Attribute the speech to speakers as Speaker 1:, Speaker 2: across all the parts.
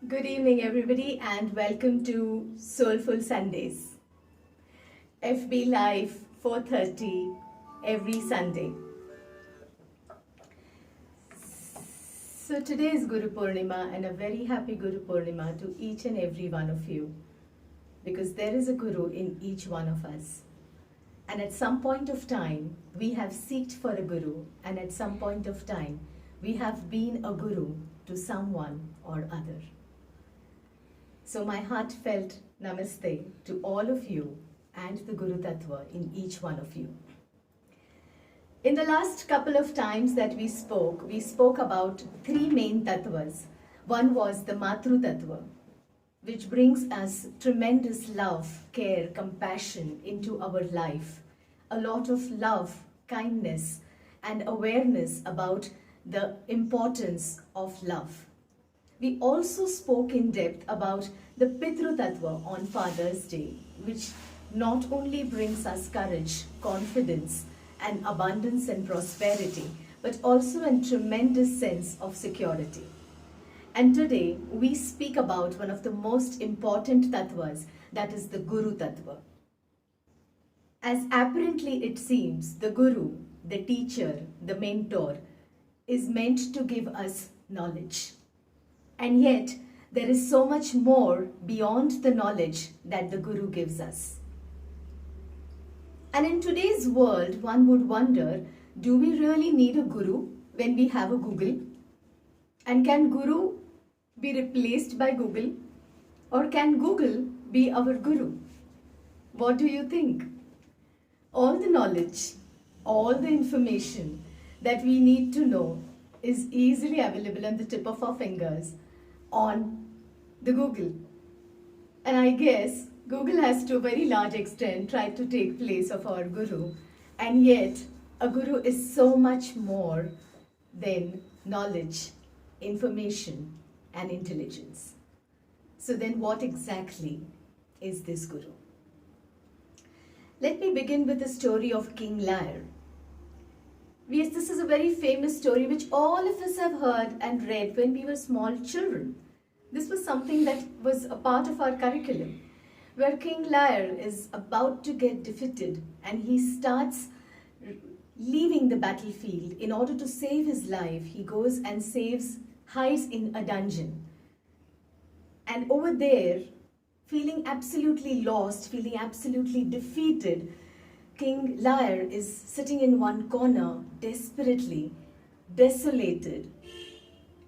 Speaker 1: Good evening, everybody, and welcome to Soulful Sundays. FB Live 4:30 every Sunday. So today is Guru Purnima, and a very happy Guru Purnima to each and every one of you, because there is a Guru in each one of us. And at some point of time, we have seeked for a Guru, and at some point of time, we have been a Guru to someone or other. So my heartfelt namaste to all of you and the Guru Tattva in each one of you. In the last couple of times that we spoke about three main tattvas. One was the Matru Tattva, which brings us tremendous love, care, compassion into our life. A lot of love, kindness, and awareness about the importance of love. We also spoke in depth about the Pitru Tattva on Father's Day, which not only brings us courage, confidence, and abundance and prosperity, but also a tremendous sense of security. And today we speak about one of the most important tattvas, that is the Guru Tattva. As apparently it seems, the Guru, the teacher, the mentor, is meant to give us knowledge. And yet, there is so much more beyond the knowledge that the Guru gives us. And in today's world, one would wonder, do we really need a Guru when we have a Google? And can Guru be replaced by Google? Or can Google be our Guru? What do you think? All the knowledge, all the information that we need to know is easily available on the tip of our fingers on the Google. And I guess Google has to a very large extent tried to take place of our Guru. And yet, a Guru is so much more than knowledge, information, and intelligence. So then what exactly is this Guru? Let me begin with the story of King Lear. This is a very famous story which all of us have heard and read when we were small children. This was something that was a part of our curriculum, where King Lear is about to get defeated and he starts leaving the battlefield. In order to save his life, he goes and hides in a dungeon. And over there, feeling absolutely lost, feeling absolutely defeated, King Lear is sitting in one corner, desperately, desolated,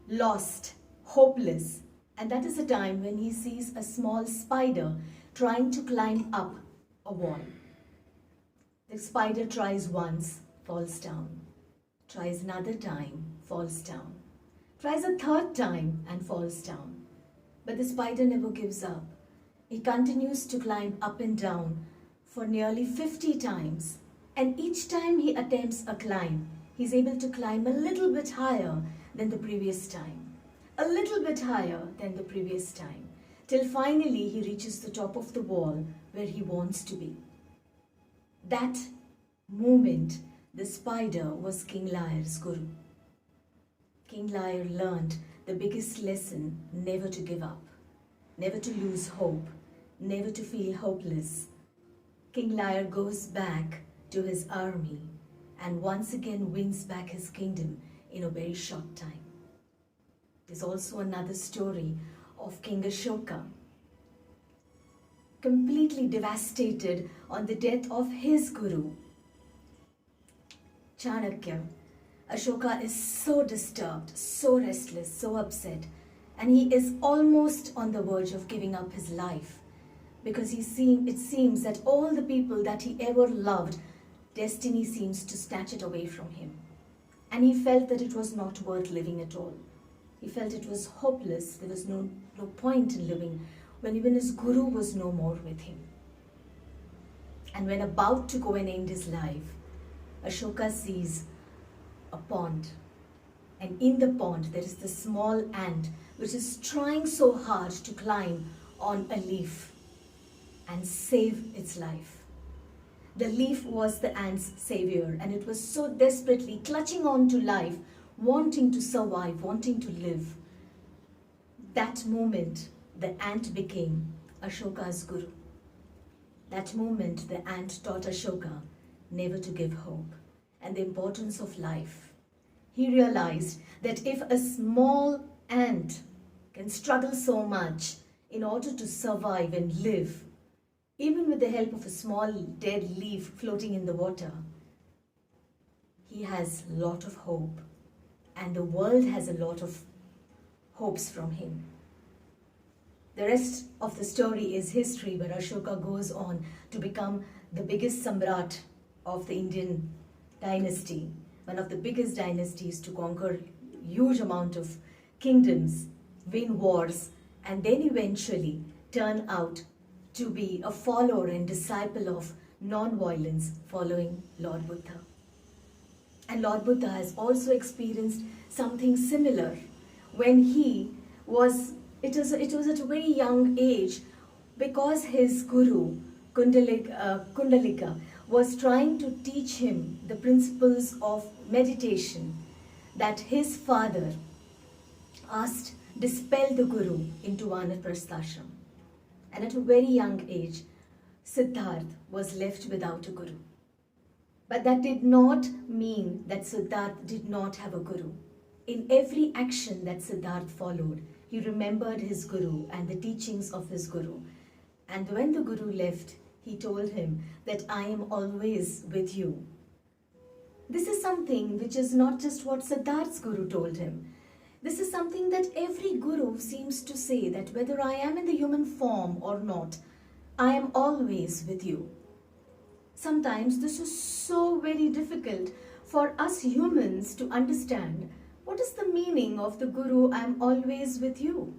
Speaker 1: lost, hopeless. And that is a time when he sees a small spider trying to climb up a wall. The spider tries once, falls down. Tries another time, falls down. Tries a third time and falls down. But the spider never gives up. He continues to climb up and down for nearly 50 times. And each time he attempts a climb, he's able to climb a little bit higher than the previous time. A little bit higher than the previous time, till finally he reaches the top of the wall where he wants to be. That moment, the spider was King Lear's Guru. King Lear learned the biggest lesson: never to give up, never to lose hope, never to feel hopeless. King Lear goes back to his army and once again wins back his kingdom in a very short time. There's also another story of King Ashoka, completely devastated on the death of his Guru, Chanakya. Ashoka is so disturbed, so restless, so upset, and he is almost on the verge of giving up his life, because it seems that all the people that he ever loved, destiny seems to snatch it away from him. And he felt that it was not worth living at all. He felt it was hopeless, there was no point in living, when even his Guru was no more with him. And when about to go and end his life, Ashoka sees a pond. And in the pond there is the small ant which is trying so hard to climb on a leaf and save its life. The leaf was the ant's savior, and it was so desperately clutching on to life, wanting to survive, wanting to live. that moment, the ant became Ashoka's guru. That moment, the ant taught Ashoka never to give hope and the importance of life. He realized that if a small ant can struggle so much in order to survive and live, even with the help of a small dead leaf floating in the water, he has a lot of hope, and the world has a lot of hopes from him. The rest of the story is history, where Ashoka goes on to become the biggest Samrat of the Indian dynasty, one of the biggest dynasties to conquer huge amount of kingdoms, win wars, and then eventually turn out to be a follower and disciple of non-violence following Lord Buddha. And Lord Buddha has also experienced something similar when he was, it was at a very young age, because his guru, Kundalika, was trying to teach him the principles of meditation, that his father asked, dispel the guru into Vanaprasthashram. And at a very young age, Siddhartha was left without a guru. But that did not mean that Siddhartha did not have a guru. In every action that Siddhartha followed, he remembered his guru and the teachings of his guru. And when the guru left, he told him that I am always with you. This is something which is not just what Siddhartha's guru told him. This is something that every guru seems to say, that whether I am in the human form or not, I am always with you. Sometimes this is so very difficult for us humans to understand. What is the meaning of the guru, I am always with you,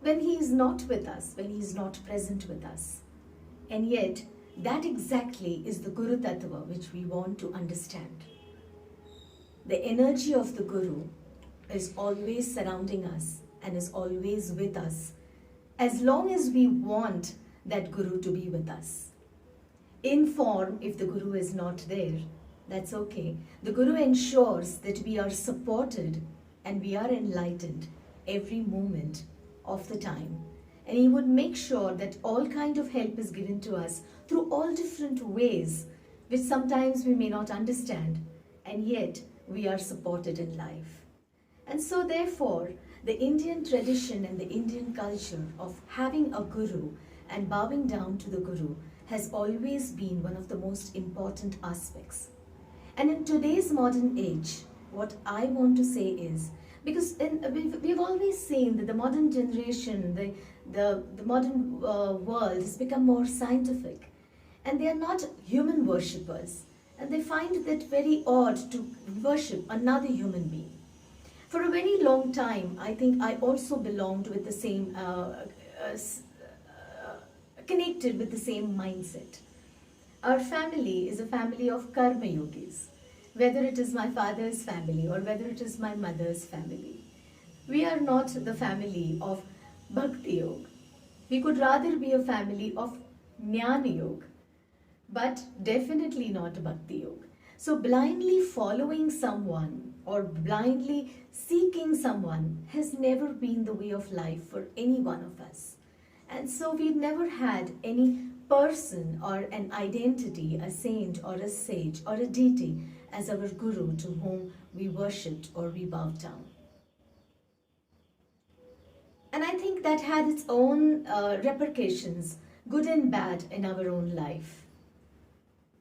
Speaker 1: when he is not with us, when he is not present with us? And yet, that exactly is the Guru Tattva which we want to understand. The energy of the guru is always surrounding us and is always with us, as long as we want that guru to be with us. In form, if the guru is not there, that's okay. The guru ensures that we are supported and we are enlightened every moment of the time. And he would make sure that all kind of help is given to us through all different ways, which sometimes we may not understand, and yet we are supported in life. And so therefore, the Indian tradition and the Indian culture of having a guru and bowing down to the guru has always been one of the most important aspects. And in today's modern age, what I want to say is, because we've always seen that the modern generation, the modern world has become more scientific, and they are not human worshippers, and they find that very odd to worship another human being. For a very long time, I think I also belonged with the same, connected with the same mindset. Our family is a family of karma yogis, whether it is my father's family or whether it is my mother's family. We are not the family of Bhakti Yoga. We could rather be a family of Jnana Yoga, but definitely not Bhakti Yoga. So blindly following someone or blindly seeking someone has never been the way of life for any one of us. And so we've never had any person or an identity, a saint or a sage or a deity as our guru to whom we worshipped or we bowed down. And I think that had its own repercussions, good and bad, in our own life.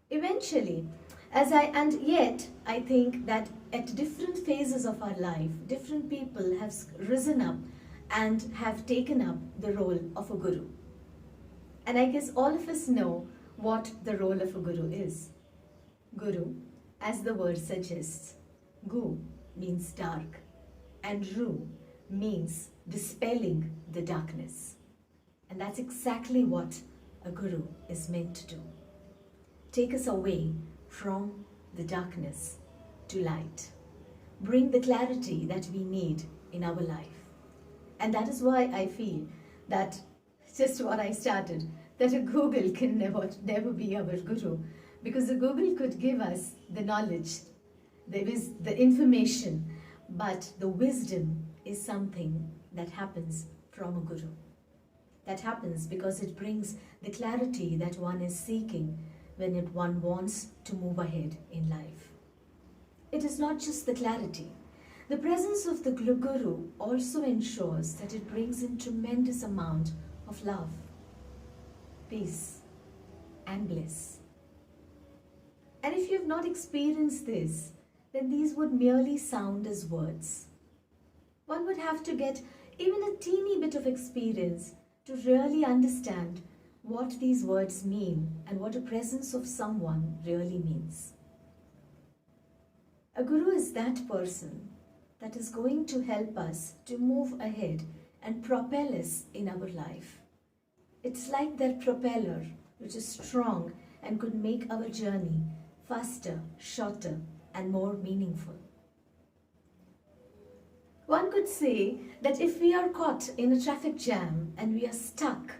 Speaker 1: Eventually, and yet I think that at different phases of our life, different people have risen up and have taken up the role of a guru. And I guess all of us know what the role of a guru is. Guru, as the word suggests, Gu means dark and Ru means dispelling the darkness. And that's exactly what a guru is meant to do. Take us away from the darkness to light. Bring the clarity that we need in our life. And that is why I feel that, just what I started, that a Google can never be our guru, because the Google could give us the knowledge, there is the information, But the wisdom is something that happens from a guru. That happens because it brings the clarity that one is seeking when one wants to move ahead in life. It is not just the clarity. The presence of the Guru also ensures that it brings in tremendous amount of love, peace, and bliss. And if you have not experienced this, then these would merely sound as words. One would have to get even a teeny bit of experience to really understand what these words mean and what a presence of someone really means. A guru is that person that is going to help us to move ahead and propel us in our life. It's like that propeller which is strong and could make our journey faster, shorter, and more meaningful. One could say that if we are caught in a traffic jam and we are stuck,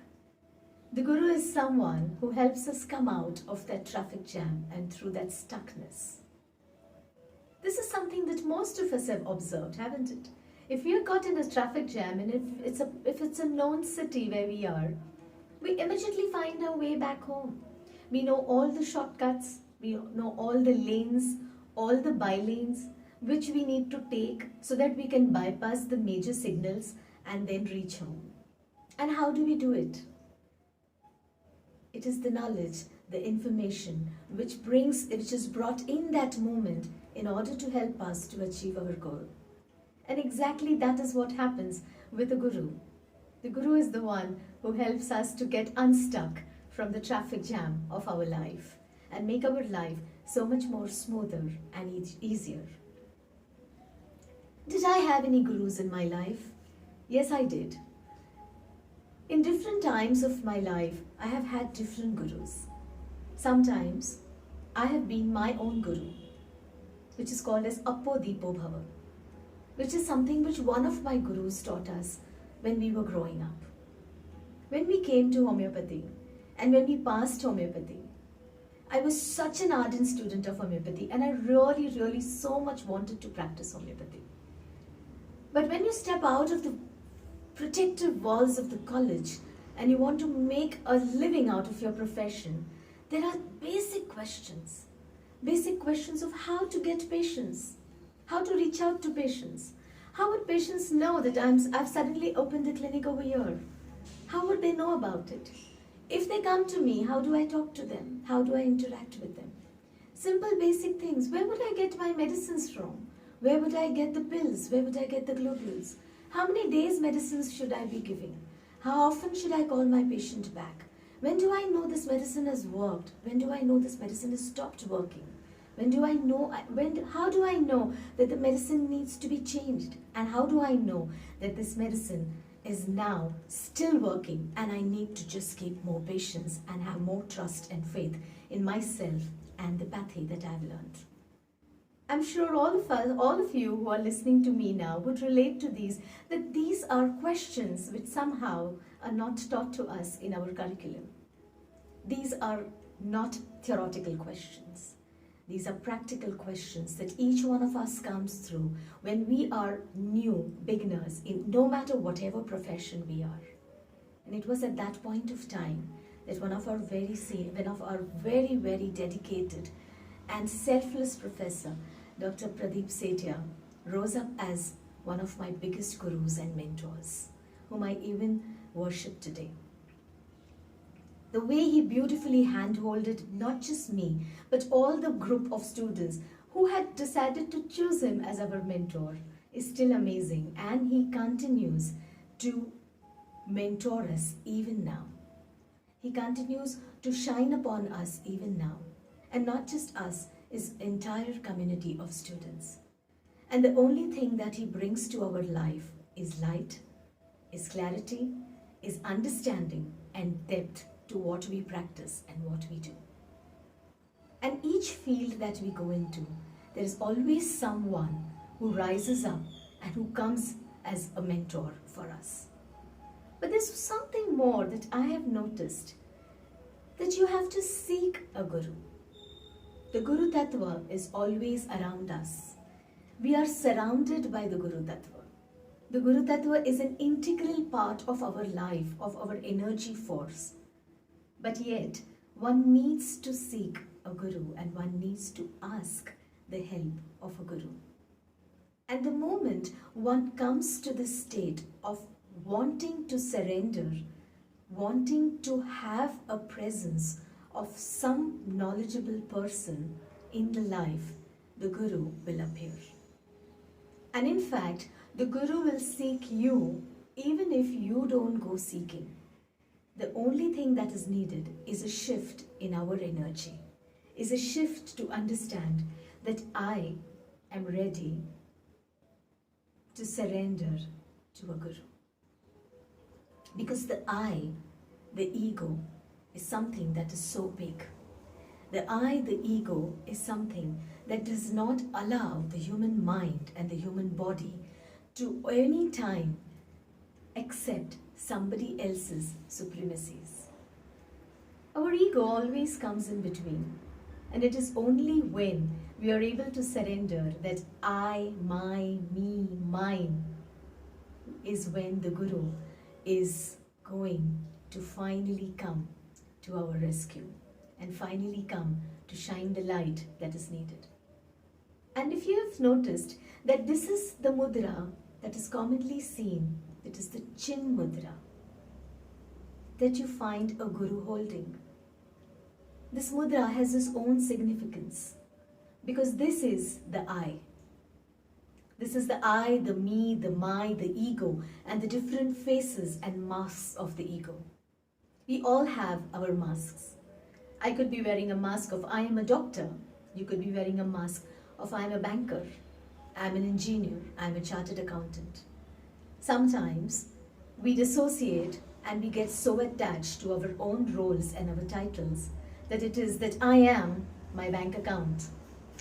Speaker 1: the Guru is someone who helps us come out of that traffic jam and through that stuckness. This is something that most of us have observed, haven't it? If we are caught in a traffic jam and if it's a known city where we are, we immediately find our way back home. We know all the shortcuts, we know all the lanes, all the by-lanes which we need to take so that we can bypass the major signals and then reach home. And how do we do it? It is the knowledge, the information which is brought in that moment in order to help us to achieve our goal. And exactly that is what happens with the Guru. The Guru is the one who helps us to get unstuck from the traffic jam of our life and make our life so much more smoother and easier. Did I have any gurus in my life? Yes, I did. In different times of my life, I have had different gurus. Sometimes I have been my own guru, which is called as Appo Deepo Bhava, which is something which one of my gurus taught us when we were growing up. When we came to homeopathy and when we passed homeopathy, I was such an ardent student of homeopathy and I really so much wanted to practice homeopathy. But when you step out of the protective walls of the college and you want to make a living out of your profession, there are basic questions of how to get patients, how to reach out to patients. How would patients know that I've suddenly opened a clinic over here? How would they know about it? If they come to me, how do I talk to them? How do I interact with them? Simple basic things. Where would I get my medicines from? Where would I get the pills? Where would I get the globules? How many days medicines should I be giving? How often should I call my patient back? When do I know this medicine has worked? When do I know this medicine has stopped working? How do I know that the medicine needs to be changed? And how do I know that this medicine is now still working and I need to just keep more patience and have more trust and faith in myself and the pathy that I've learned? I'm sure all of you who are listening to me now would relate to that these are questions which somehow are not taught to us in our curriculum. These are not theoretical questions. These are practical questions that each one of us comes through when we are new beginners in no matter whatever profession we are. And it was at that point of time that one of our very dedicated and selfless professor, Dr. Pradeep Sethia, rose up as one of my biggest gurus and mentors, whom I even worship today. The way he beautifully hand-holded not just me, but all the group of students who had decided to choose him as our mentor is still amazing, and he continues to mentor us even now. He continues to shine upon us even now, and not just us, his entire community of students. And the only thing that he brings to our life is light, is clarity, is understanding and depth to what we practice and what we do. And each field that we go into, there is always someone who rises up and who comes as a mentor for us. But there's something more that I have noticed, that you have to seek a guru. The Guru Tattva is always around us. We are surrounded by the Guru Tattva. The Guru Tattva is an integral part of our life, of our energy force. But yet, one needs to seek a Guru and one needs to ask the help of a Guru. And the moment one comes to the state of wanting to surrender, wanting to have a presence of some knowledgeable person in the life, the Guru will appear. And in fact, the Guru will seek you even if you don't go seeking. The only thing that is needed is a shift in our energy, is a shift to understand that I am ready to surrender to a Guru. Because the I, the ego, is something that is so big. The I, the ego, is something that does not allow the human mind and the human body to any time accept somebody else's supremacies. Our ego always comes in between, and it is only when we are able to surrender that I, my, me, mine is when the Guru is going to finally come to our rescue and finally come to shine the light that is needed. And if you have noticed that this is the mudra that is commonly seen, it is the chin mudra that you find a Guru holding. This mudra has its own significance because this is the I. This is the I, the me, the my, the ego, and the different faces and masks of the ego. We all have our masks. I could be wearing a mask of I am a doctor. You could be wearing a mask of I am a banker. I am an engineer. I am a chartered accountant. Sometimes we dissociate and we get so attached to our own roles and our titles that it is that I am my bank account.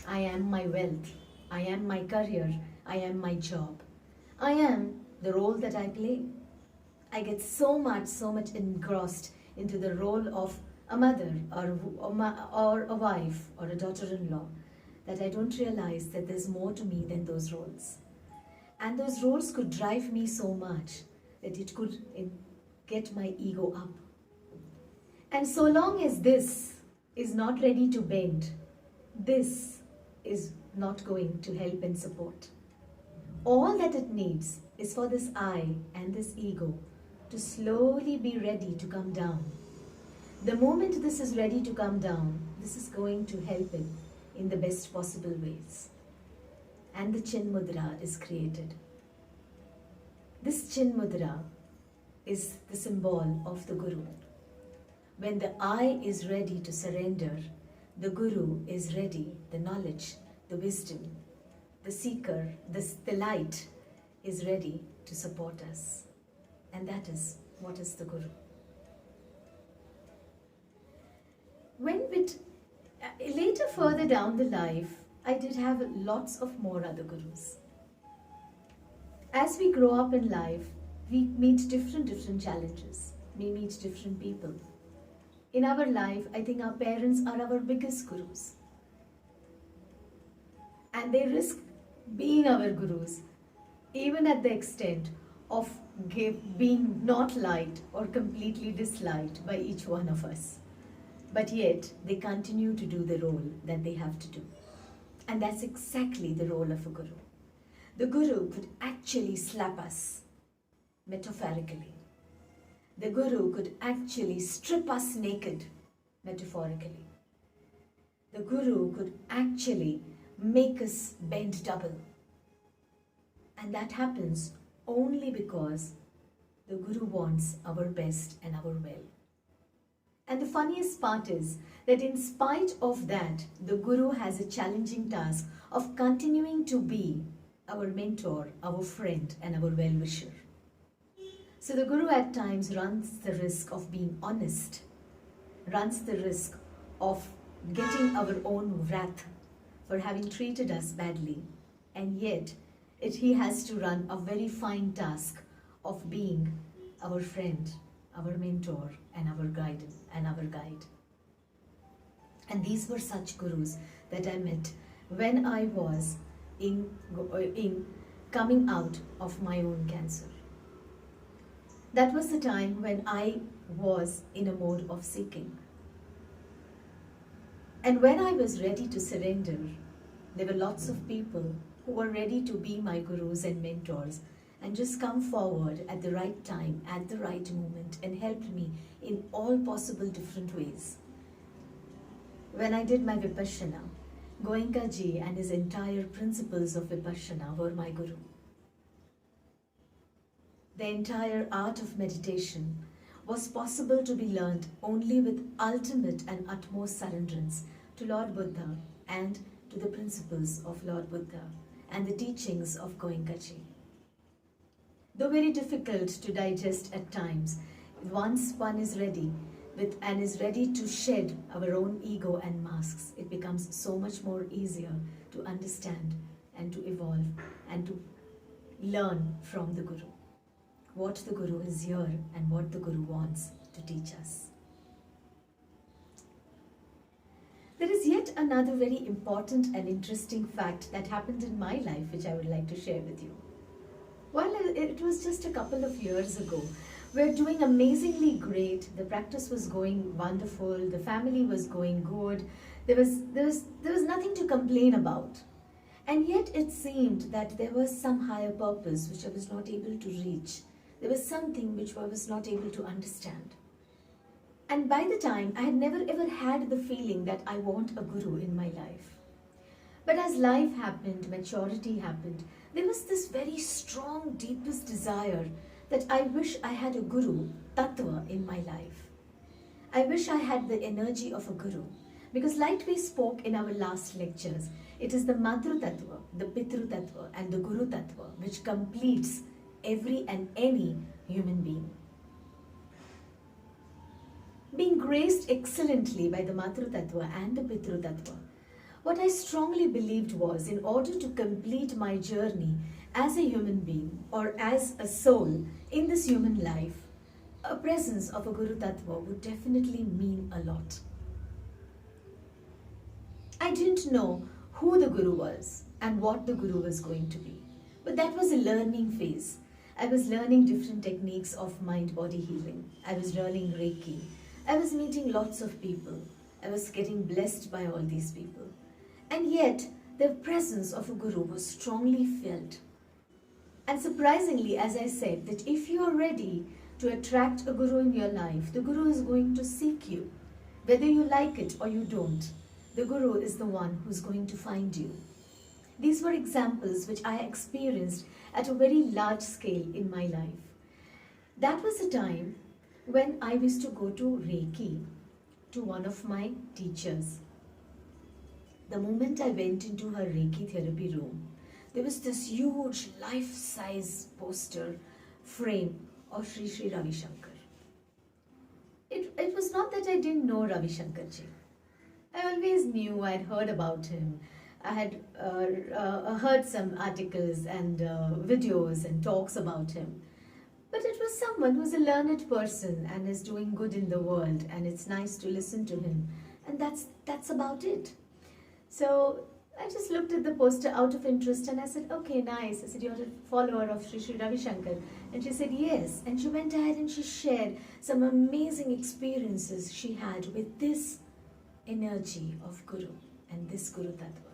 Speaker 1: I am my wealth. I am my career. I am my job. I am the role that I play. I get so much engrossed into the role of a mother or a wife or a daughter-in-law that I don't realize that there's more to me than those roles. And those roles could drive me so much that it could get my ego up. And so long as this is not ready to bend, this is not going to help and support. All that it needs is for this I and this ego to slowly be ready to come down. The moment this is ready to come down, this is going to help it in the best possible ways. And the chin mudra is created. This chin mudra is the symbol of the Guru. When the I is ready to surrender, the Guru is ready, the knowledge, the wisdom, the seeker, the light is ready to support us. And that is what is the Guru. Later further down the life, I did have lots of more other Gurus. As we grow up in life, we meet different challenges. We meet different people. In our life, I think our parents are our biggest Gurus. And they risk being our Gurus, even at the extent of being not liked or completely disliked by each one of us. But yet, they continue to do the role that they have to do. And that's exactly the role of a Guru. The Guru could actually slap us, metaphorically. The Guru could actually strip us naked, metaphorically. The Guru could actually make us bend double. And that happens only because the Guru wants our best and our well. And the funniest part is that in spite of that, the Guru has a challenging task of continuing to be our mentor, our friend, and our well-wisher. So the Guru at times runs the risk of being honest, runs the risk of getting our own wrath for having treated us badly, and yet he has to run a very fine task of being our friend, our mentor, and our guide. And these were such Gurus that I met when I was in coming out of my own cancer. That was the time when I was in a mode of seeking. And when I was ready to surrender, there were lots of people who were ready to be my gurus and mentors and just come forward at the right time, at the right moment, and helped me in all possible different ways. When I did my Vipassana, Goenka ji and his entire principles of Vipassana were my guru. The entire art of meditation was possible to be learned only with ultimate and utmost surrenderance to Lord Buddha and to the principles of Lord Buddha and the teachings of Goenka ji. Though very difficult to digest at times, once one is ready and is ready to shed our own ego and masks, it becomes so much more easier to understand and to evolve and to learn from the Guru. What the Guru is here and what the Guru wants to teach us. There is yet another very important and interesting fact that happened in my life which I would like to share with you. Well, it was just a couple of years ago. We're doing amazingly great. The practice was going wonderful. The family was going good. There was nothing to complain about. And yet it seemed that there was some higher purpose which I was not able to reach. There was something which I was not able to understand. And by the time, I had never ever had the feeling that I want a guru in my life. But as life happened, maturity happened, there was this very strong, deepest desire that I wish I had a Guru Tattva in my life. I wish I had the energy of a Guru. Because like we spoke in our last lectures, it is the Matru Tattva, the Pitru Tattva and the Guru Tattva which completes every and any human being. Being graced excellently by the Matru Tattva and the Pitru Tattva, what I strongly believed was, in order to complete my journey as a human being or as a soul in this human life, a presence of a Guru Tattva would definitely mean a lot. I didn't know who the Guru was and what the Guru was going to be, but that was a learning phase. I was learning different techniques of mind-body healing. I was learning Reiki. I was meeting lots of people. I was getting blessed by all these people. And yet, the presence of a Guru was strongly felt. And surprisingly, as I said, that if you are ready to attract a Guru in your life, the Guru is going to seek you. Whether you like it or you don't, the Guru is the one who's going to find you. These were examples which I experienced at a very large scale in my life. That was a time when I used to go to Reiki to one of my teachers. The moment I went into her Reiki therapy room, there was this huge life-size poster frame of Sri Sri Ravi Shankar. It was not that I didn't know Ravi Shankar ji. I always knew, I had heard about him. I had heard some articles and videos and talks about him. But it was someone who's a learned person and is doing good in the world, and it's nice to listen to him. And that's about it. So I just looked at the poster out of interest and I said, okay, nice. I said, you're a follower of Sri Sri Ravi Shankar. And she said, yes. And she went ahead and she shared some amazing experiences she had with this energy of Guru and this Guru Tattva.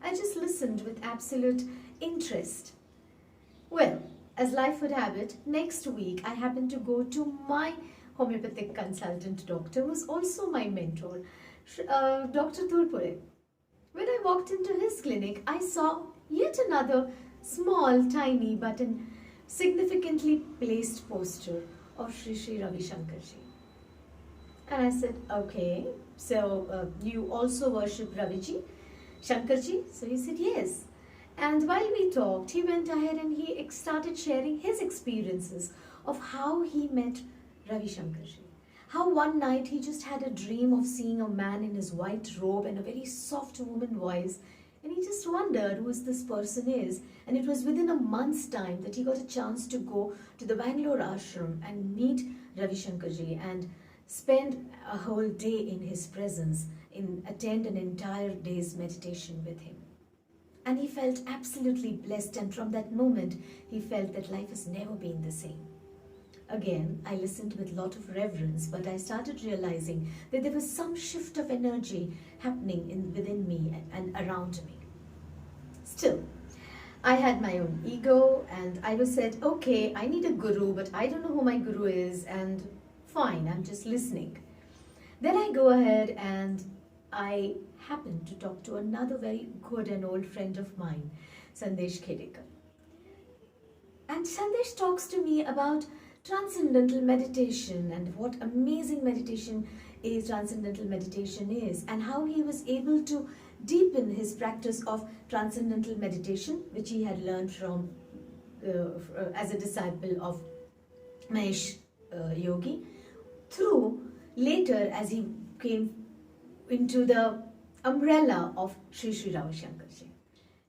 Speaker 1: I just listened with absolute interest. Well, as life would have it, next week I happened to go to my homeopathic consultant doctor, who's also my mentor, Dr. Tulpure. When I walked into his clinic, I saw yet another small, tiny, but significantly placed poster of Sri Sri Ravi Shankar ji. And I said, okay, so you also worship Ravi ji, Shankar ji? So he said, yes. And while we talked, he went ahead and he started sharing his experiences of how he met Ravi Shankar ji. How one night he just had a dream of seeing a man in his white robe and a very soft woman voice. And he just wondered who this person is. And it was within a month's time that he got a chance to go to the Bangalore ashram and meet Ravi Shankar ji and spend a whole day in his presence, attend an entire day's meditation with him. And he felt absolutely blessed, and from that moment, he felt that life has never been the same. Again, I listened with a lot of reverence, but I started realizing that there was some shift of energy happening within me and around me. Still, I had my own ego, and I was said, okay, I need a guru, but I don't know who my guru is, and fine, I'm just listening. Then I go ahead and I happened to talk to another very good and old friend of mine, Sandesh Khedekar. And Sandesh talks to me about transcendental meditation and what amazing meditation is, transcendental meditation is, and how he was able to deepen his practice of transcendental meditation, which he had learned from as a disciple of Mahesh Yogi, through later as he came into the umbrella of Sri Sri Ravi Shankar Ji.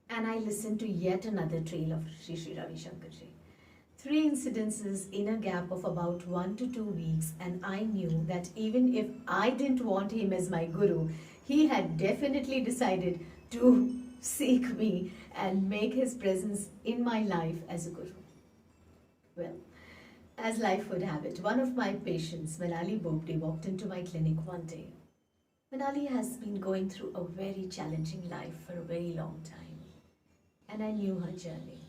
Speaker 1: And I listened to yet another trail of Sri Sri Ravi Shankar Ji. 3 incidences in a gap of about 1 to 2 weeks, and I knew that even if I didn't want him as my guru, he had definitely decided to seek me and make his presence in my life as a guru. Well, as life would have it, one of my patients, Mitali, walked into my clinic one day. Mitali has been going through a very challenging life for a very long time, and I knew her journey.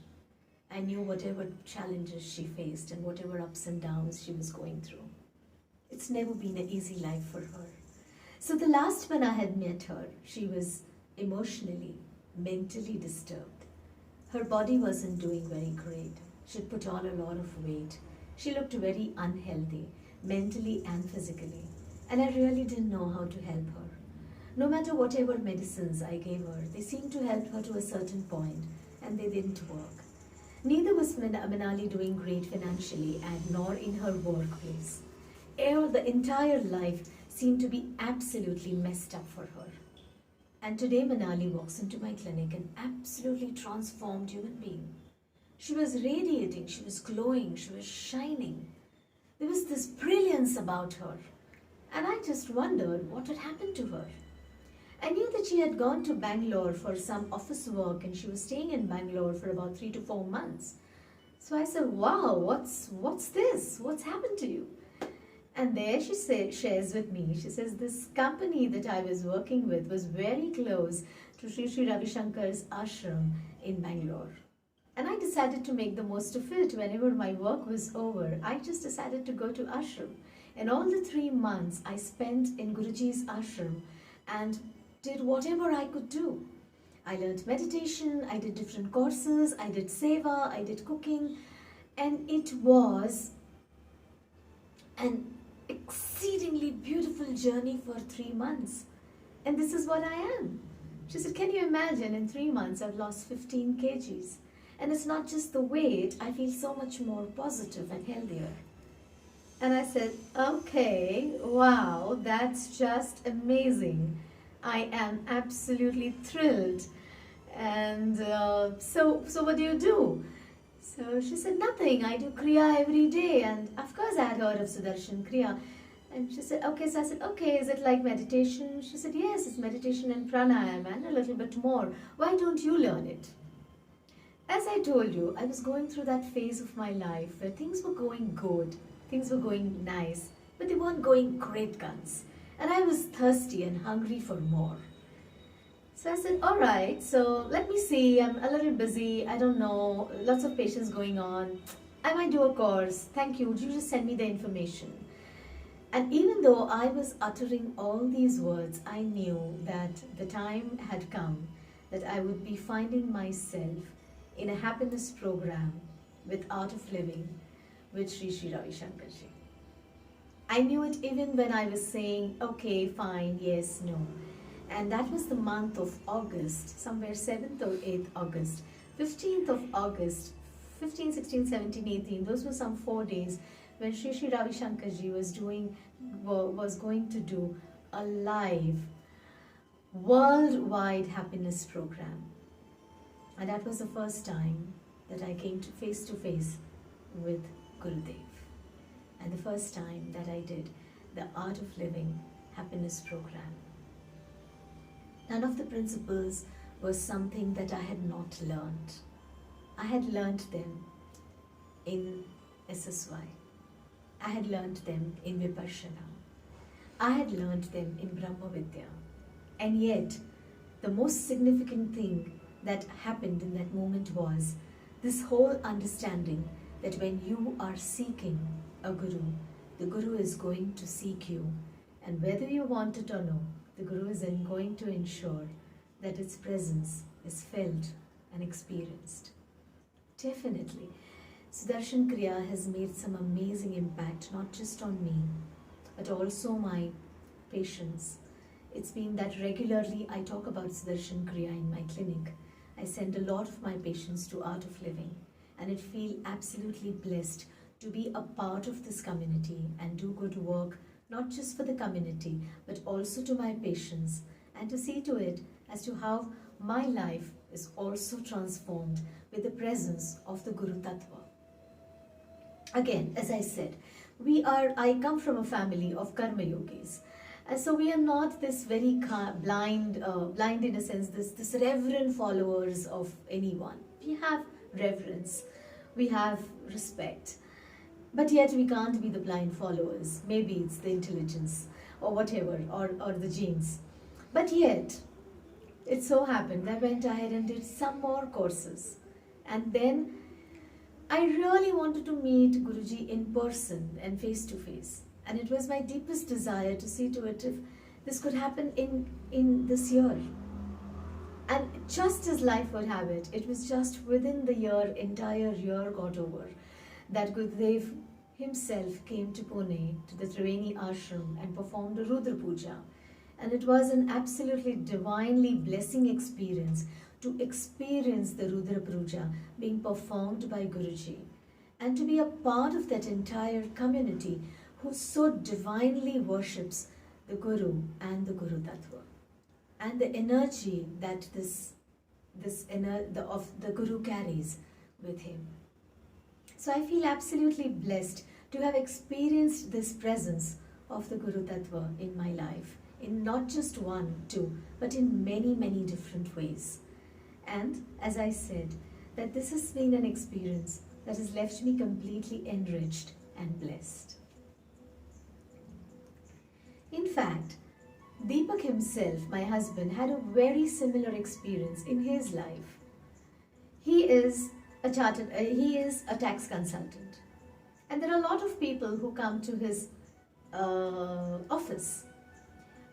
Speaker 1: I knew whatever challenges she faced and whatever ups and downs she was going through. It's never been an easy life for her. So the last when I had met her, she was emotionally, mentally disturbed. Her body wasn't doing very great. She'd put on a lot of weight. She looked very unhealthy, mentally and physically. And I really didn't know how to help her. No matter whatever medicines I gave her, they seemed to help her to a certain point, and they didn't work. Neither was Mitali doing great financially, and nor in her workplace. The entire life seemed to be absolutely messed up for her. And today Mitali walks into my clinic an absolutely transformed human being. She was radiating, she was glowing, she was shining. There was this brilliance about her. And I just wondered what had happened to her. I knew that she had gone to Bangalore for some office work, and she was staying in Bangalore for about 3 to 4 months. So I said, wow, what's this? What's happened to you? And there she shares with me, she says, this company that I was working with was very close to Sri Sri Ravi Shankar's ashram in Bangalore. And I decided to make the most of it. Whenever my work was over, I just decided to go to ashram. And all the 3 months I spent in Guruji's ashram and did whatever I could do. I learned meditation, I did different courses, I did seva, I did cooking, and it was an exceedingly beautiful journey for 3 months. And this is what I am. She said, can you imagine, in 3 months I've lost 15 kgs. And it's not just the weight, I feel so much more positive and healthier. And I said, okay, wow, that's just amazing. I am absolutely thrilled. And so what do you do? So she said, nothing. I do Kriya every day. And of course I had heard of Sudarshan Kriya. And she said, okay. So I said, okay, is it like meditation? She said, yes, it's meditation and pranayama and a little bit more. Why don't you learn it? As I told you, I was going through that phase of my life where things were going good, things were going nice, but they weren't going great guns. And I was thirsty and hungry for more. So I said, all right, so let me see, I'm a little busy, I don't know, lots of patients going on. I might do a course, thank you, would you just send me the information? And even though I was uttering all these words, I knew that the time had come that I would be finding myself in a happiness program with Art of Living with Sri Sri Ravi Shankar Ji. I knew it even when I was saying, okay, fine, yes, no. And that was the month of August, somewhere 7th or 8th August. 15th of August, 15, 16, 17, 18, those were some 4 days when Sri Sri Ravi Shankar Ji was going to do a live, worldwide happiness program. And that was the first time that I came face to face with Gurudev. And the first time that I did the Art of Living happiness program. None of the principles was something that I had not learned. I had learned them in SSY. I had learned them in Vipassana. I had learned them in Brahma Vidya. And yet, the most significant thing that happened in that moment was this whole understanding that when you are seeking a Guru, the Guru is going to seek you. And whether you want it or no, the Guru is then going to ensure that its presence is felt and experienced. Definitely. Sudarshan Kriya has made some amazing impact, not just on me, but also my patients. It's been that regularly I talk about Sudarshan Kriya in my clinic. I send a lot of my patients to Art of Living, and I feel absolutely blessed to be a part of this community and do good work, not just for the community, but also to my patients, and to see to it as to how my life is also transformed with the presence of the Guru Tattva. Again, as I said, I come from a family of karma yogis. And so we are not this very blind in a sense, this reverent followers of anyone. We have reverence, we have respect, but yet we can't be the blind followers. Maybe it's the intelligence or whatever, or the genes. But yet, it so happened I went ahead and did some more courses. And then I really wanted to meet Guruji in person and face to face. And it was my deepest desire to see to it if this could happen in this year. And just as life would have it, it was just within the year, entire year got over, that Gurudev himself came to Pune, to the Triveni ashram, and performed a Rudra Puja. And it was an absolutely divinely blessing experience to experience the Rudra Puja being performed by Guruji, and to be a part of that entire community who so divinely worships the Guru and the Guru Tattva, and the energy that the Guru carries with him. So I feel absolutely blessed to have experienced this presence of the Guru Tattva in my life, in not just one, two, but in many, many different ways. And as I said, that this has been an experience that has left me completely enriched and blessed. In fact, Deepak himself, my husband, had a very similar experience in his life. He is a tax consultant, and there are a lot of people who come to his office.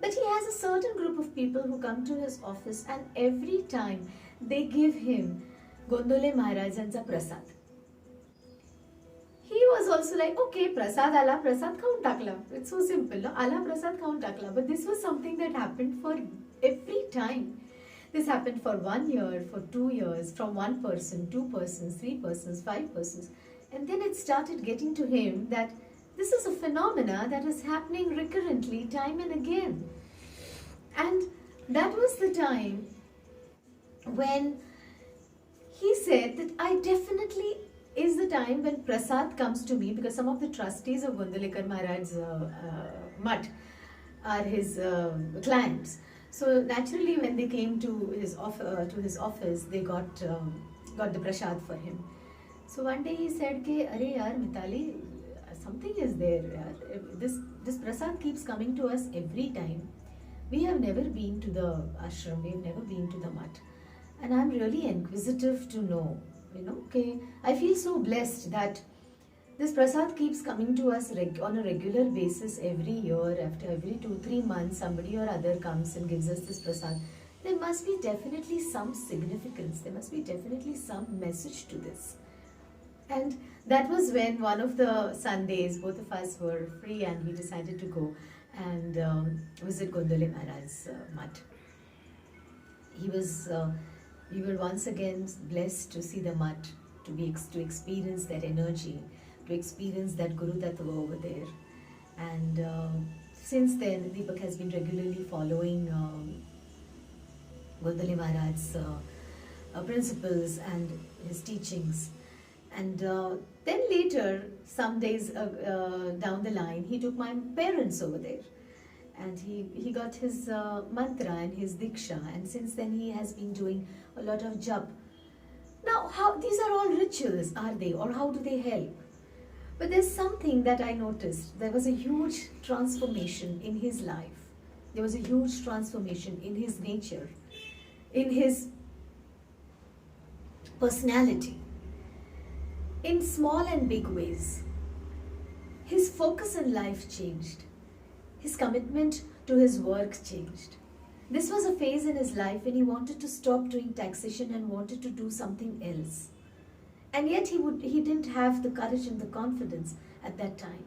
Speaker 1: But he has a certain group of people who come to his office, and every time they give him Gondole Maharajancha Prasad. He was also like, okay, Prasad ala Prasad kaun takla. It's so simple, no? Ala Prasad kaun takla. But this was something that happened for every time. This happened for 1 year, for 2 years, from one person, 2 persons, 3 persons, 5 persons. And then it started getting to him that this is a phenomena that is happening recurrently, time and again. And that was the time when he said that I definitely is the time when Prasad comes to me, because some of the trustees of Gundalekar Maharaj's mutt are his clients. So naturally, when they came to his office, they got the prasad for him. So one day he said, "Ke, Are yaar, Mitali, something is there. Yaar. This prasad keeps coming to us every time. We have never been to the ashram. We have never been to the mutt, and I'm really inquisitive to know. Okay, I feel so blessed that this prasad keeps coming to us on a regular basis every year. After every 2-3 months, somebody or other comes and gives us this prasad. There must be definitely some significance. There must be definitely some message to this." And that was when one of the Sundays, both of us were free, and we decided to go and visit Gondole Maharaj's mutt. We were once again blessed to see the mutt, to experience that energy, to experience that Guru Tattva over there. And since then, Deepak has been regularly following Gondole Maharaj's principles and his teachings. And then later, some days down the line, he took my parents over there. and he got his mantra and his diksha, and since then he has been doing a lot of jap. Now, how these are all rituals, are they, or how do they help? But there's something that I noticed. There was a huge transformation in his life. There was a huge transformation in his nature, in his personality, in small and big ways. His focus in life changed. His commitment to his work changed. This was a phase in his life when he wanted to stop doing taxation and wanted to do something else. And yet he didn't have the courage and the confidence at that time.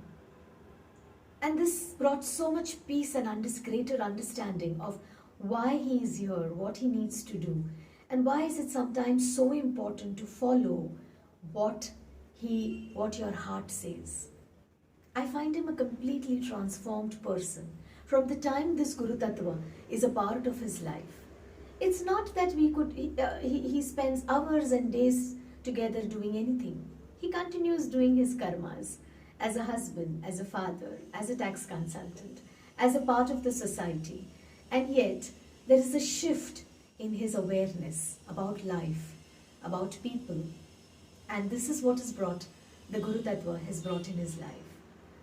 Speaker 1: And this brought so much peace and greater understanding of why he is here, what he needs to do, and why is it sometimes so important to follow what your heart says. I find him a completely transformed person from the time this Guru Tattva is a part of his life. It's not that he spends hours and days together doing anything. He continues doing his karmas as a husband, as a father, as a tax consultant, as a part of the society. And yet, there is a shift in his awareness about life, about people. And this is what the Guru Tattva has brought in his life.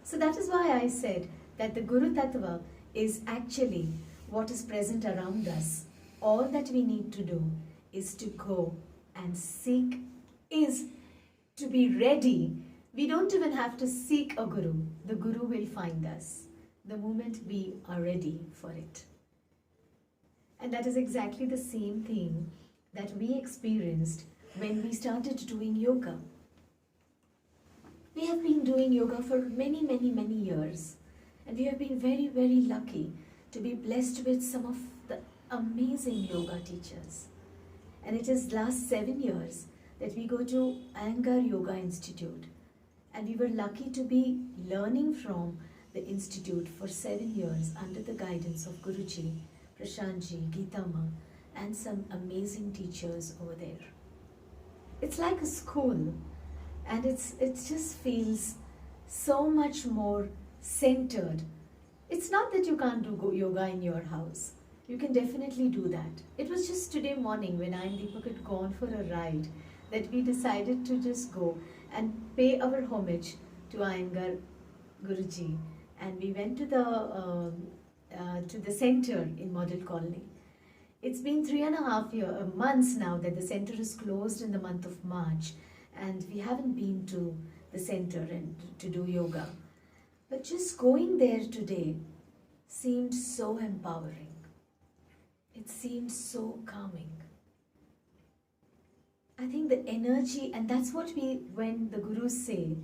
Speaker 1: So that is why I said that the Guru Tattva is actually what is present around us. All that we need to do is to go and seek, is to be ready. We don't even have to seek a Guru. The Guru will find us the moment we are ready for it. And that is exactly the same thing that we experienced when we started doing yoga. We have been doing yoga for many, many, many years. And we have been very, very lucky to be blessed with some of the amazing yoga teachers. And it is last 7 years that we go to Iyengar Yoga Institute. And we were lucky to be learning from the institute for 7 years under the guidance of Guruji, Prashantji, Geetama, and some amazing teachers over there. It's like a school, and it just feels so much more centered. It's not that you can't do yoga in your house. You can definitely do that. It was just today morning when I and Deepak had gone for a ride that we decided to just go and pay our homage to Iyengar Guruji, and we went to the center in Model Colony. It's been 3.5 months now that the center is closed in the month of March, and we haven't been to the center and to do yoga. But just going there today seemed so empowering. It seemed so calming. I think the energy, and that's what when the Gurus say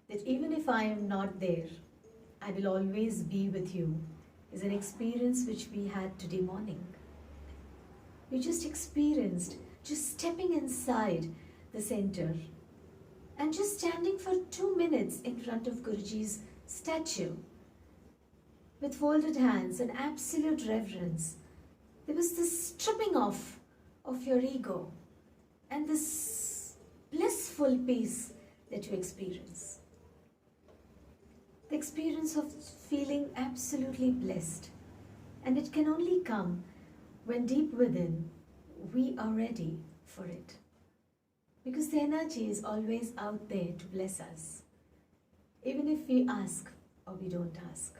Speaker 1: that even if I am not there, I will always be with you, is an experience which we had today morning. We just experienced just stepping inside the center and just standing for 2 minutes in front of Guruji's statue with folded hands and absolute reverence. There was this stripping off of your ego and this blissful peace that you experience. The experience of feeling absolutely blessed. And it can only come when deep within we are ready for it. Because the energy is always out there to bless us. Even if we ask or we don't ask.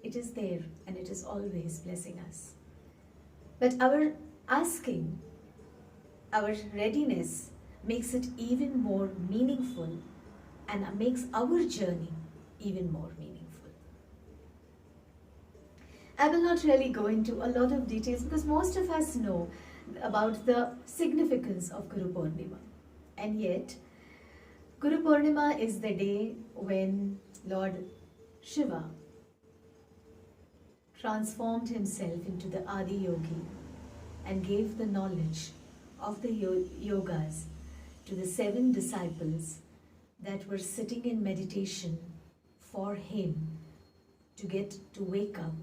Speaker 1: It is there and it is always blessing us. But our asking, our readiness makes it even more meaningful and makes our journey even more meaningful. I will not really go into a lot of details because most of us know about the significance of Guru Purnima. And yet, Guru Purnima is the day when Lord Shiva transformed himself into the Adi Yogi and gave the knowledge of the yogas to the 7 disciples that were sitting in meditation for him to get to wake up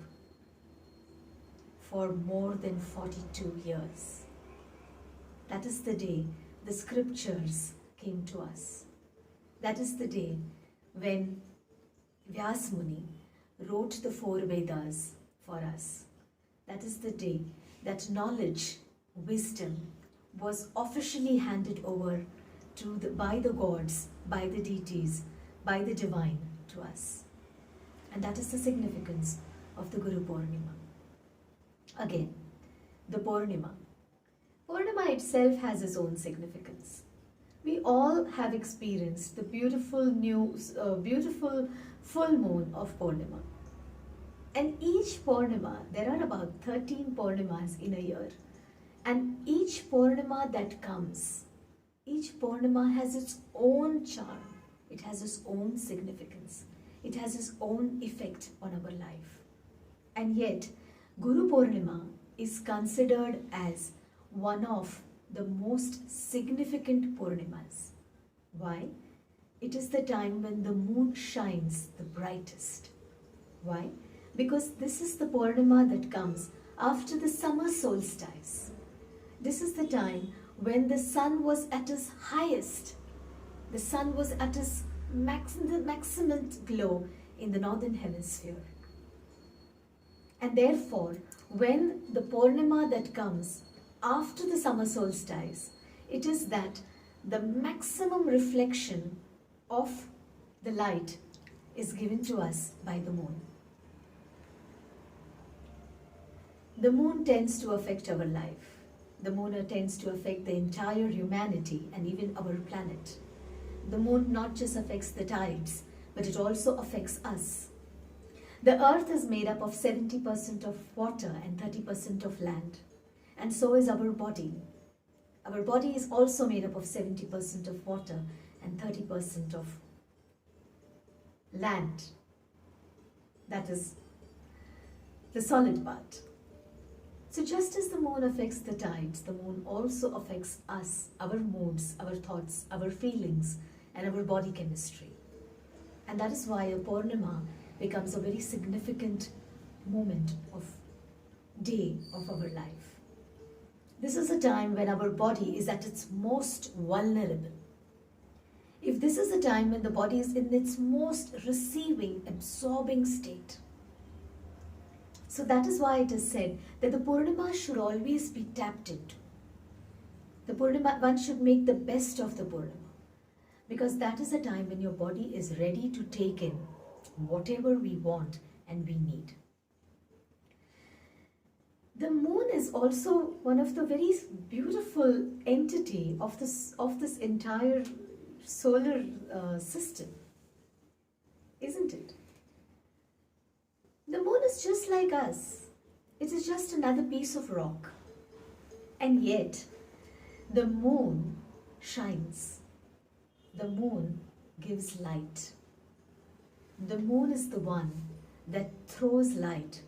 Speaker 1: for more than 42 years. That is the day the scriptures came to us. That is the day when Vyas Muni wrote the four Vedas for us. That is the day that knowledge, wisdom was officially handed over by the gods, by the deities, by the divine to us. And that is the significance of the Guru Purnima. Again, the Pournima. Pournima itself has its own significance. We all have experienced the beautiful full moon of Pournima. And each Pournima, there are about 13 Pournimas in a year. And each Pournima that comes, each Pournima has its own charm. It has its own significance. It has its own effect on our life. And yet, Guru Purnima is considered as one of the most significant Pournimas. Why? It is the time when the moon shines the brightest. Why? Because this is the Pournima that comes after the summer solstice. This is the time when the sun was at its highest. The sun was at its maximum glow in the northern hemisphere. And therefore, when the Pournima that comes after the summer solstice, it is that the maximum reflection of the light is given to us by the moon. The moon tends to affect our life. The moon tends to affect the entire humanity and even our planet. The moon not just affects the tides, but it also affects us. The earth is made up of 70% of water and 30% of land. And so is our body. Our body is also made up of 70% of water and 30% of land. That is the solid part. So just as the moon affects the tides, the moon also affects us, our moods, our thoughts, our feelings, and our body chemistry. And that is why a Pournima becomes a very significant moment of day of our life. This is a time when our body is at its most vulnerable. If this is a time when the body is in its most receiving, absorbing state. So that is why it is said that the Pournima should always be tapped into. The Pournima, one should make the best of the Pournima. Because that is a time when your body is ready to take in whatever we want and we need. The moon is also one of the very beautiful entity of this entire solar system, isn't it? The moon is just like us. It is just another piece of rock. And yet, the moon shines. The moon gives light. The moon is the one that throws light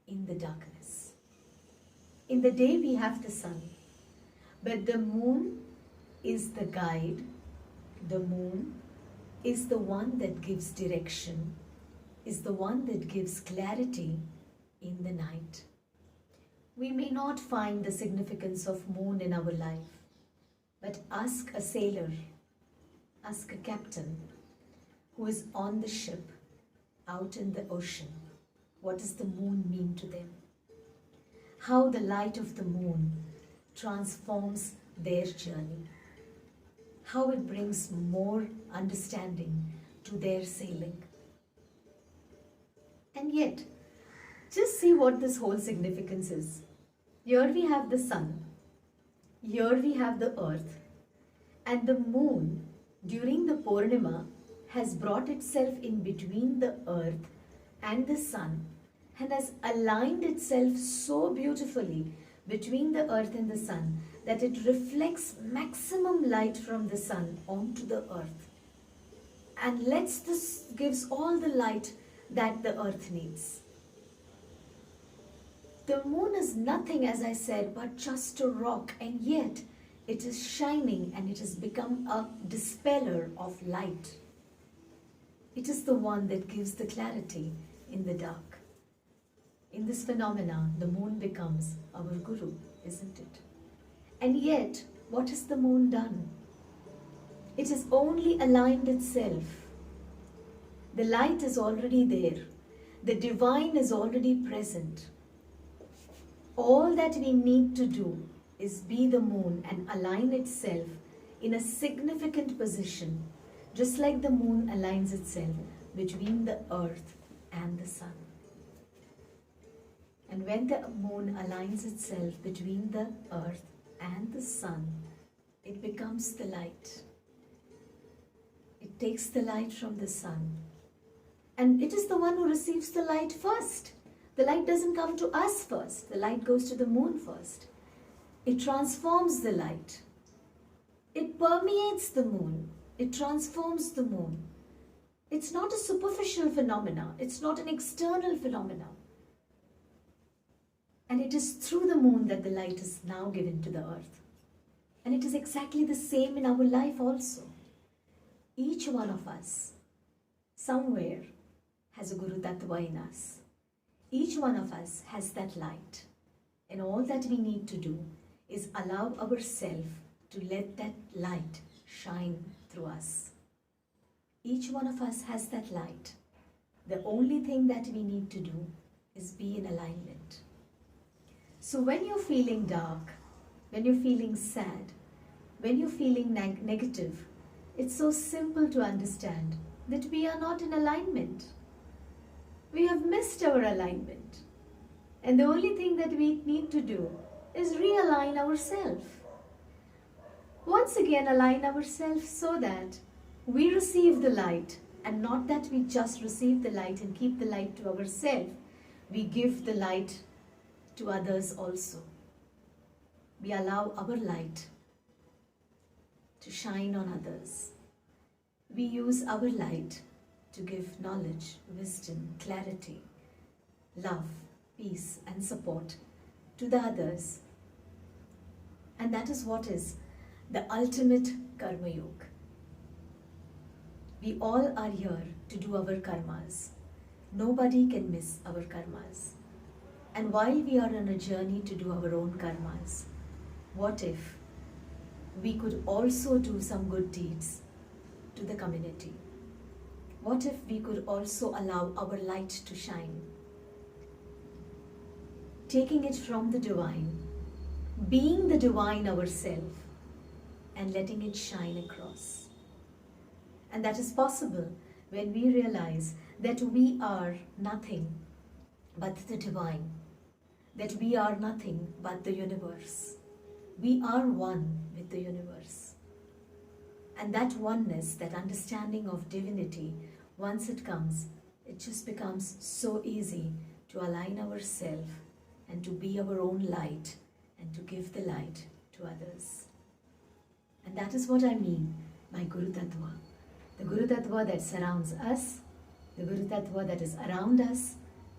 Speaker 1: in the darkness. In the day we have the sun, but the moon is the guide. The moon is the one that gives direction, is the one that gives clarity in the night. We may not find the significance of moon in our life, but ask a sailor, ask a captain who is on the ship out in the ocean, what does the moon mean to them? How the light of the moon transforms their journey. How it brings more understanding to their sailing. And yet, just see what this whole significance is. Here we have the sun. Here we have the earth. And the moon, during the Pournima, has brought itself in between the earth and the sun and has aligned itself so beautifully between the earth and the sun that it reflects maximum light from the sun onto the earth and gives all the light that the earth needs. The moon is nothing, as I said, but just a rock, and yet it is shining and it has become a dispeller of light. It is the one that gives the clarity in the dark. In this phenomena, the moon becomes our guru, isn't it? And yet, what has the moon done? It has only aligned itself. The light is already there. The divine is already present. All that we need to do is be the moon and align itself in a significant position, just like the moon aligns itself between the earth and the sun. And when the moon aligns itself between the earth and the sun, it becomes the light. It takes the light from the sun. And it is the one who receives the light first. The light doesn't come to us first. The light goes to the moon first. It transforms the light. It permeates the moon. It transforms the moon. It's not a superficial phenomena. It's not an external phenomena. And it is through the moon that the light is now given to the earth. And it is exactly the same in our life also. Each one of us, somewhere, has a Guru Tattva in us. Each one of us has that light. And all that we need to do is allow ourselves to let that light shine through us. Each one of us has that light. The only thing that we need to do is be in alignment. So when you're feeling dark, when you're feeling sad, when you're feeling negative, it's so simple to understand that we are not in alignment. We have missed our alignment. And the only thing that we need to do is realign ourselves. Once again, align ourselves so that we receive the light, and not that we just receive the light and keep the light to ourselves. We give the light to others also. We allow our light to shine on others. We use our light to give knowledge, wisdom, clarity, love, peace and support to the others. And that is what is the ultimate Karma Yoga. We all are here to do our karmas. Nobody can miss our karmas. And while we are on a journey to do our own karmas, what if we could also do some good deeds to the community? What if we could also allow our light to shine? Taking it from the divine, being the divine ourselves, and letting it shine across. And that is possible when we realize that we are nothing but the divine, that we are nothing but the universe. We are one with the universe. And that oneness, that understanding of divinity, once it comes, it just becomes so easy to align ourselves and to be our own light and to give the light to others. And that is what I mean by Guru Tattva. The Guru Tattva that surrounds us, the Guru Tattva that is around us,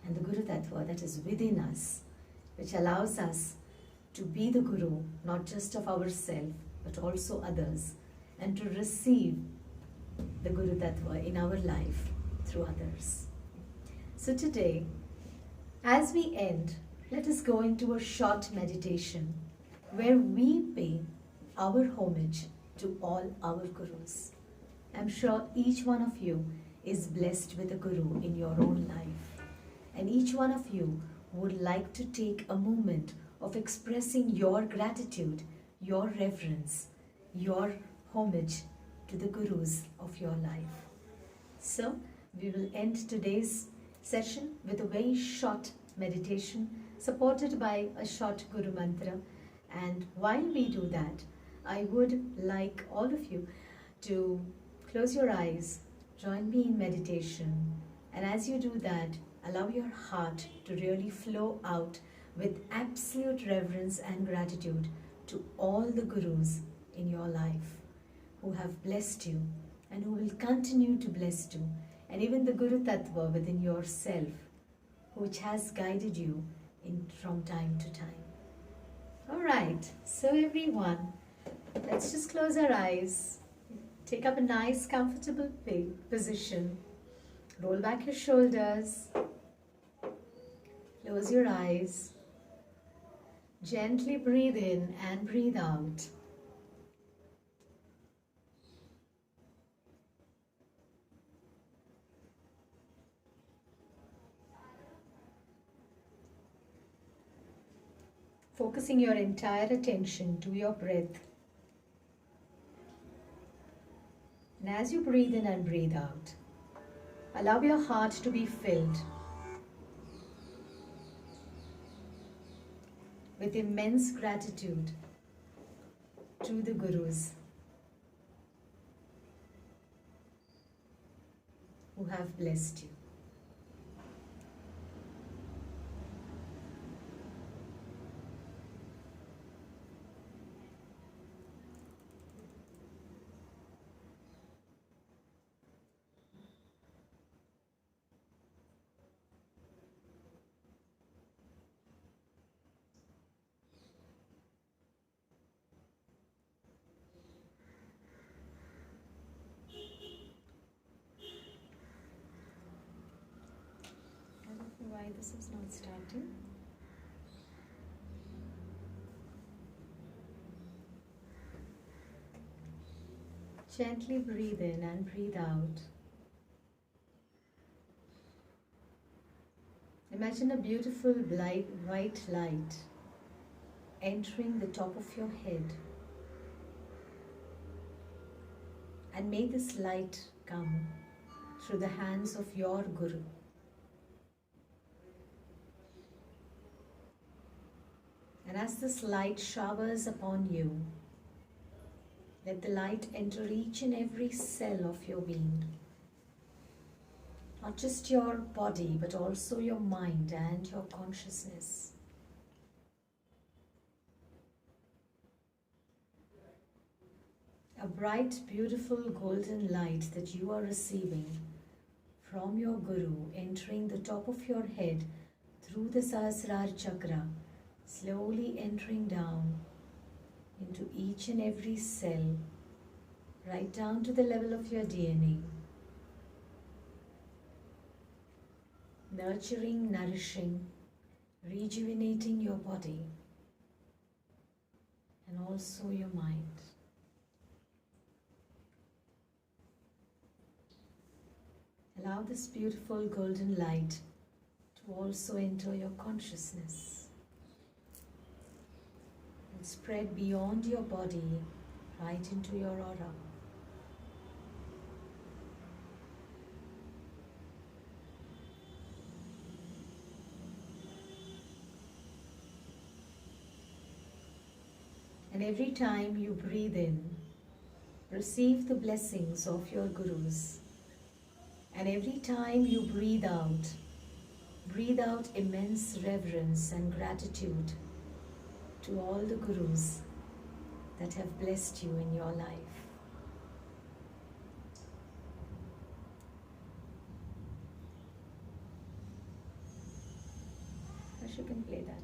Speaker 1: and the Guru Tattva that is within us, which allows us to be the Guru, not just of ourselves, but also others, and to receive the Guru Tattva in our life through others. So today, as we end, let us go into a short meditation where we pay our homage to all our Gurus. I'm sure each one of you is blessed with a Guru in your own life. And each one of you would like to take a moment of expressing your gratitude, your reverence, your homage to the Gurus of your life. So, we will end today's session with a very short meditation supported by a short Guru Mantra. And while we do that, I would like all of you to close your eyes, join me in meditation, and as you do that, allow your heart to really flow out with absolute reverence and gratitude to all the Gurus in your life who have blessed you and who will continue to bless you, and even the Guru Tattva within yourself, which has guided you from time to time. Alright, so everyone, let's just close our eyes, take up a nice comfortable position, roll back your shoulders, close your eyes, gently breathe in and breathe out. focusing your entire attention to your breath. And as you breathe in and breathe out, allow your heart to be filled with immense gratitude to the Gurus who have blessed you. Why this is not starting? Gently breathe in and breathe out. Imagine a beautiful white light entering the top of your head, and may this light come through the hands of your Guru. And as this light showers upon you, let the light enter each and every cell of your being. Not just your body, but also your mind and your consciousness. A bright, beautiful golden light that you are receiving from your Guru entering the top of your head through the Sahasrara chakra, slowly entering down into each and every cell, right down to the level of your DNA. Nurturing, nourishing, rejuvenating your body and also your mind. Allow this beautiful golden light to also enter your consciousness and spread beyond your body right into your aura. And every time you breathe in, receive the blessings of your Gurus. And every time you breathe out immense reverence and gratitude to all the Gurus that have blessed you in your life. Ash, you can play that.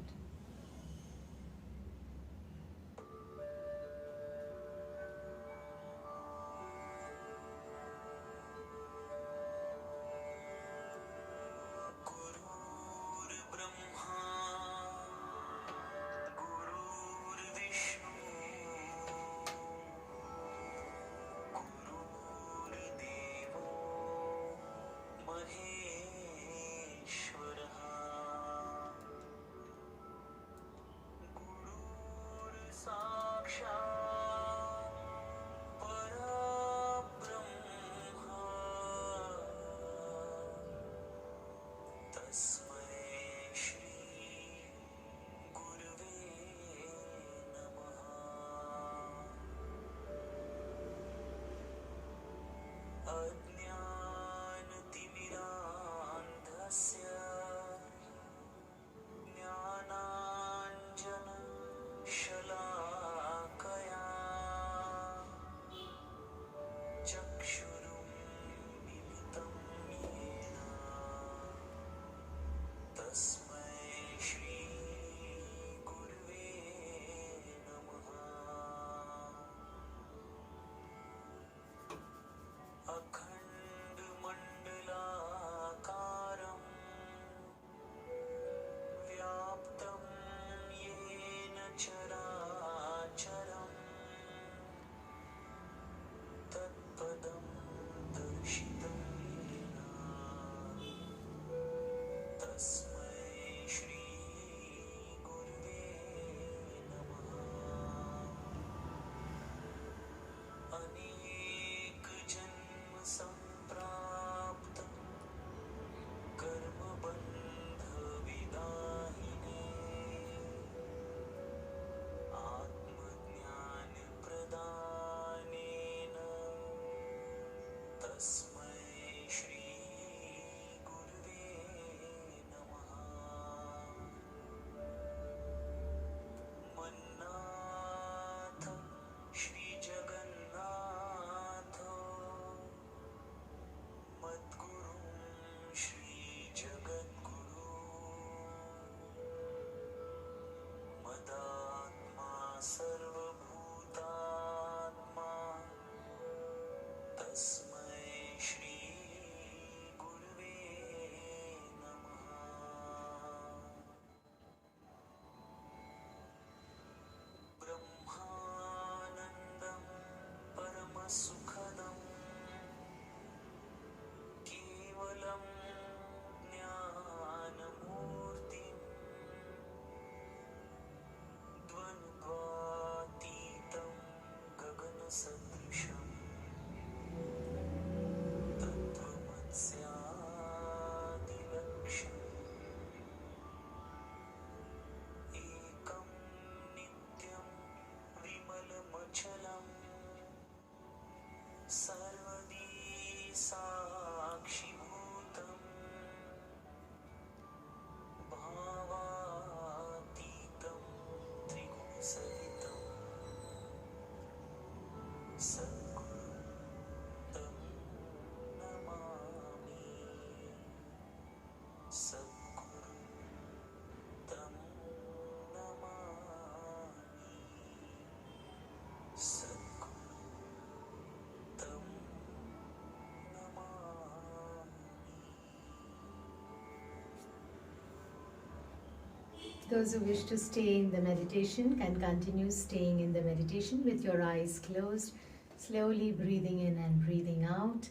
Speaker 1: Those who wish to stay in the meditation can continue staying in the meditation with your eyes closed, slowly breathing in and breathing out.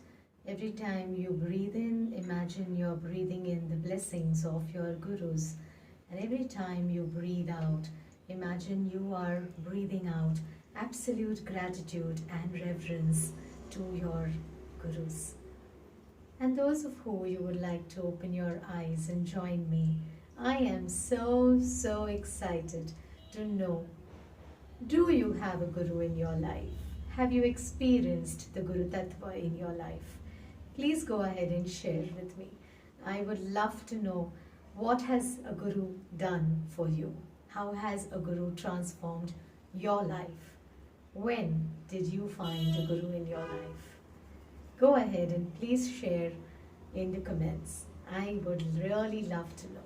Speaker 1: Every time you breathe in, imagine you're breathing in the blessings of your gurus. And every time you breathe out, imagine you are breathing out absolute gratitude and reverence to your gurus. And those of who you would like to open your eyes and join me, I am so excited to know, do you have a guru in your life? Have you experienced the Guru Tattva in your life? Please go ahead and share with me. I would love to know, what has a guru done for you? How has a guru transformed your life? When did you find a guru in your life? Go ahead and please share in the comments. I would really love to know.